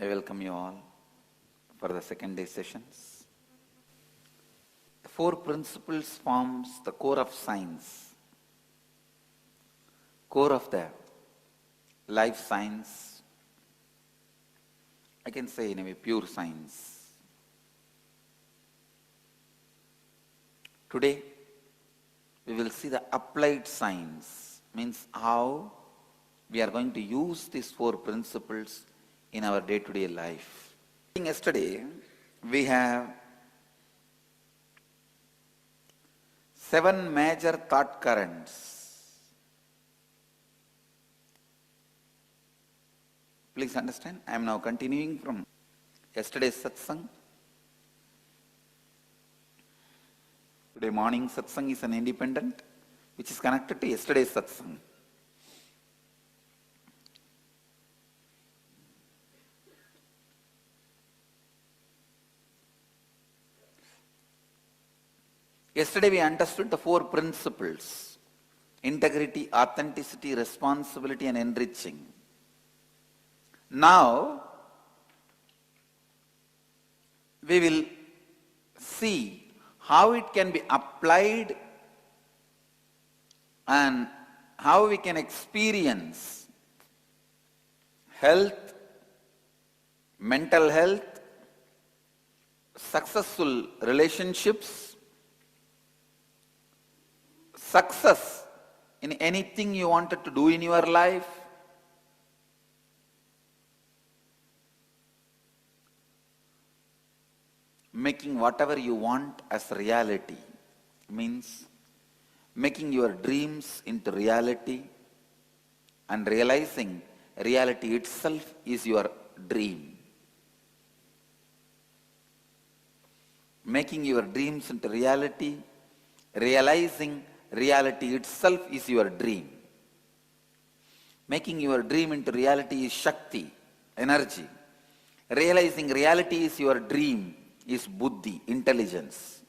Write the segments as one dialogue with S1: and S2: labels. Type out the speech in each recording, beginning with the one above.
S1: I welcome you all for the second day sessions. The four principles forms the core of science, core of the life science, I can say in a way pure science. Today we will see the applied science, means how we are going to use these four principles in our day-to-day life. Yesterday we have 7 major thought currents. Please understand, I am now continuing from yesterday's satsang. Today morning satsang is an independent which is connected to yesterday's satsang. Yesterday we understood the four principles: integrity, authenticity, responsibility and enriching. Now we will see how it can be applied and how we can experience health, mental health, successful relationships, success in anything you wanted to do in your life, making whatever you want as reality, means making your dreams into reality and realizing reality itself is your dream. Making your dreams into reality, realizing reality itself is your dream. Making your dream into reality is Shakti, energy. Realizing reality is your dream is Buddhi, intelligence.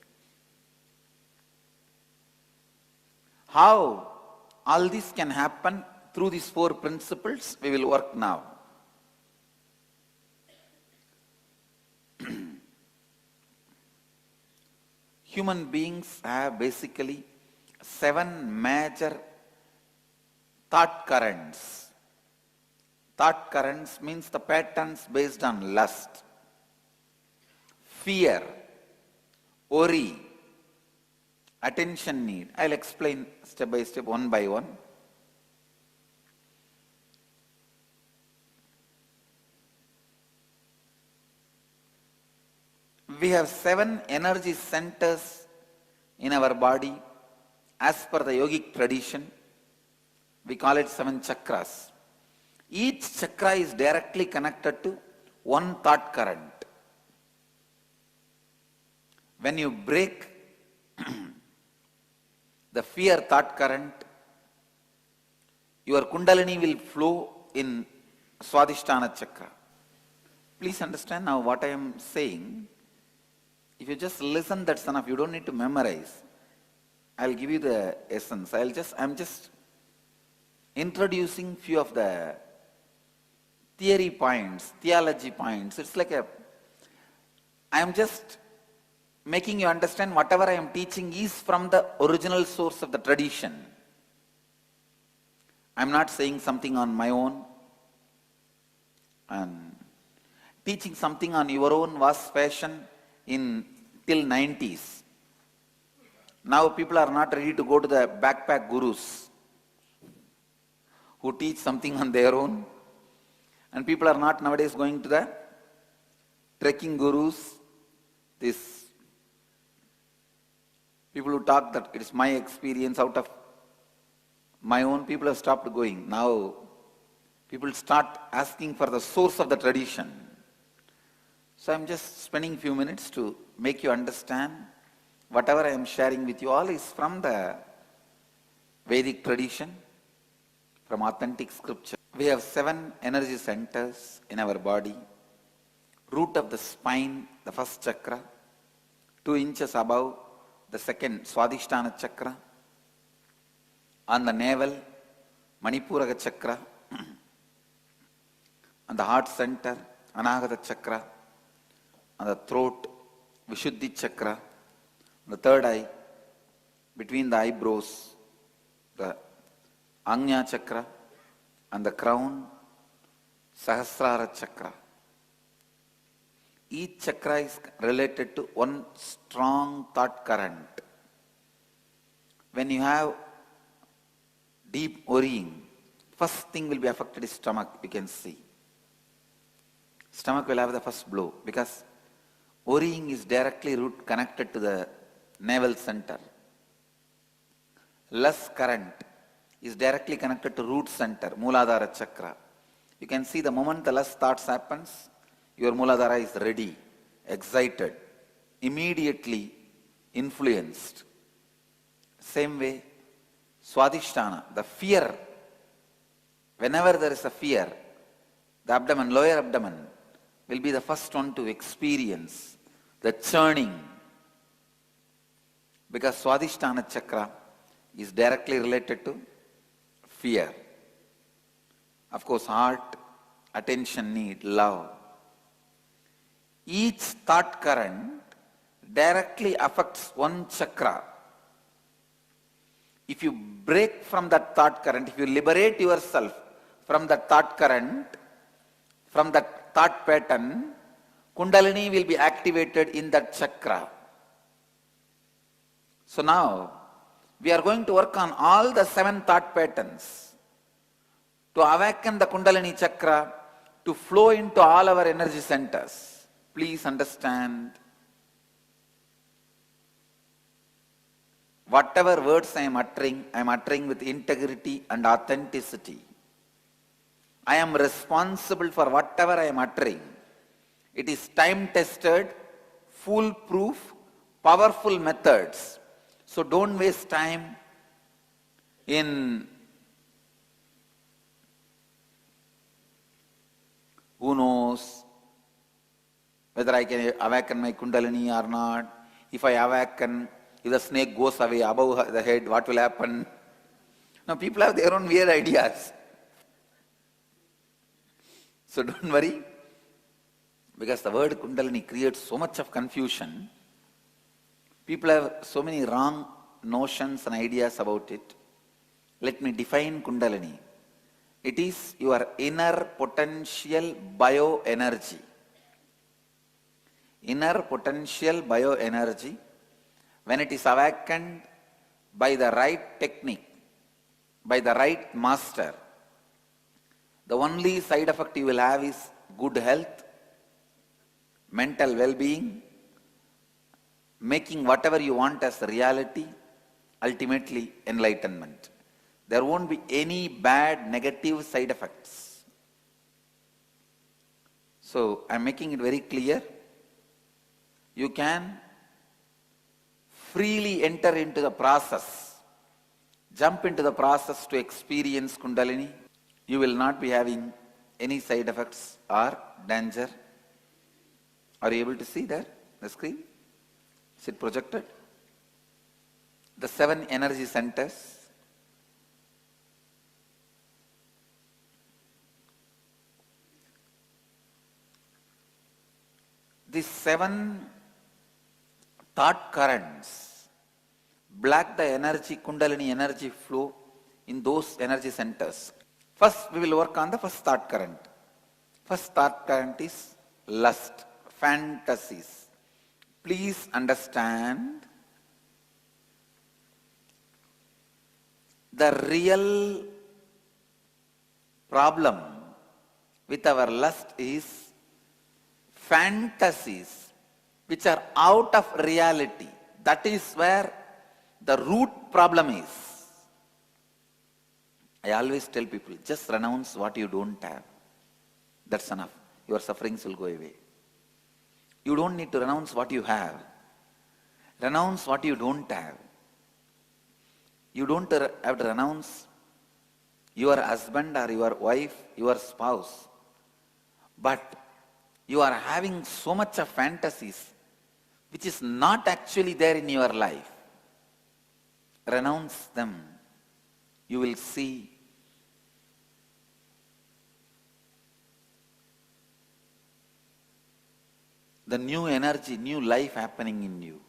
S1: How all this can happen through these four principles, we will work now. Human beings have basically 7 major thought currents. Thought currents means the patterns based on lust, fear, worry, attention need. I'll explain step by step, one by one. We have 7 energy centers in our body. As per the yogic tradition, we call it 7 chakras. Each chakra is directly connected to one thought current. When you break the fear thought current, your kundalini will flow in Swadhisthana chakra. Please understand now what I am saying. If you just listen, that's enough. You don't need to memorize. I'll give you the essence. I'm just introducing few of the theory points, theology points. It's like I'm just making you understand whatever I am teaching is from the original source of the tradition. I'm not saying something on my own. And teaching something on your own was fashion till 90s. Now people are not ready to go to the backpack gurus who teach something on their own. And people are not nowadays going to the trekking gurus, these people who talk that it is my experience out of my own. People have stopped going. Now people start asking for the source of the tradition. So I'm just spending few minutes to make you understand whatever I am sharing with you all is from the Vedic tradition, from authentic scripture. We have 7 energy centers in our body. Root of the spine, the first chakra, 2 inches above the second Swadhisthana chakra. On the navel, Manipuraka chakra. On the heart center, Anahata chakra, on the throat, Vishuddhi chakra, on the third eye, between the eyebrows, the Ajna chakra, and the crown, Sahasrara chakra. Each chakra is related to one strong thought current. When you have deep worrying, first thing will be affected is stomach, you can see. Stomach will have the first blow because worrying is directly root connected to the navel center. Lust current is directly connected to root center, Mooladhara chakra. You can see the moment the lust thoughts happens, your Mooladhara is ready, excited, immediately influenced. Same way, Swadhisthana, the fear. Whenever there is a fear, the abdomen, lower abdomen, will be the first one to experience the churning. Because Swadhisthana chakra is directly related to fear. Of course, heart, attention need, love. Each thought current directly affects one chakra. If you break from that thought current, if you liberate yourself from that thought current, from that thought pattern, Kundalini will be activated in that chakra. So now, we are going to work on all the 7 thought patterns to awaken the Kundalini chakra to flow into all our energy centers. Please understand. Whatever words I am uttering with integrity and authenticity. I am responsible for whatever I am uttering. It is time-tested, foolproof, powerful methods. So don't waste time in who knows whether I can awaken my Kundalini or not. If I awaken, if the snake goes away above the head, what will happen? Now people have their own weird ideas. So don't worry, because the word Kundalini creates so much of confusion. People have so many wrong notions and ideas about it. Let me define Kundalini. It is your inner potential bioenergy. Inner potential bioenergy, when it is awakened by the right technique, by the right master, the only side effect you will have is good health, mental well-being, making whatever you want as reality, ultimately enlightenment. There won't be any bad, negative side effects. So I'm making it very clear. You can freely enter into the process, jump into the process to experience Kundalini. You will not be having any side effects or danger. Are you able to see there, the screen? Is it projected? The 7 energy centers. These 7 thought currents block the energy, Kundalini energy flow in those energy centers. First, we will work on the first thought current. First thought current is lust, fantasies. Please understand, the real problem with our lust is fantasies which are out of reality. That is where the root problem is. I always tell people, just renounce what you don't have. That's enough. Your sufferings will go away. You don't need to renounce what you have. Renounce what you don't have. You don't have to renounce your husband or your wife, your spouse. But you are having so much of fantasies which is not actually there in your life. Renounce them. You will see the new energy, new life happening in you.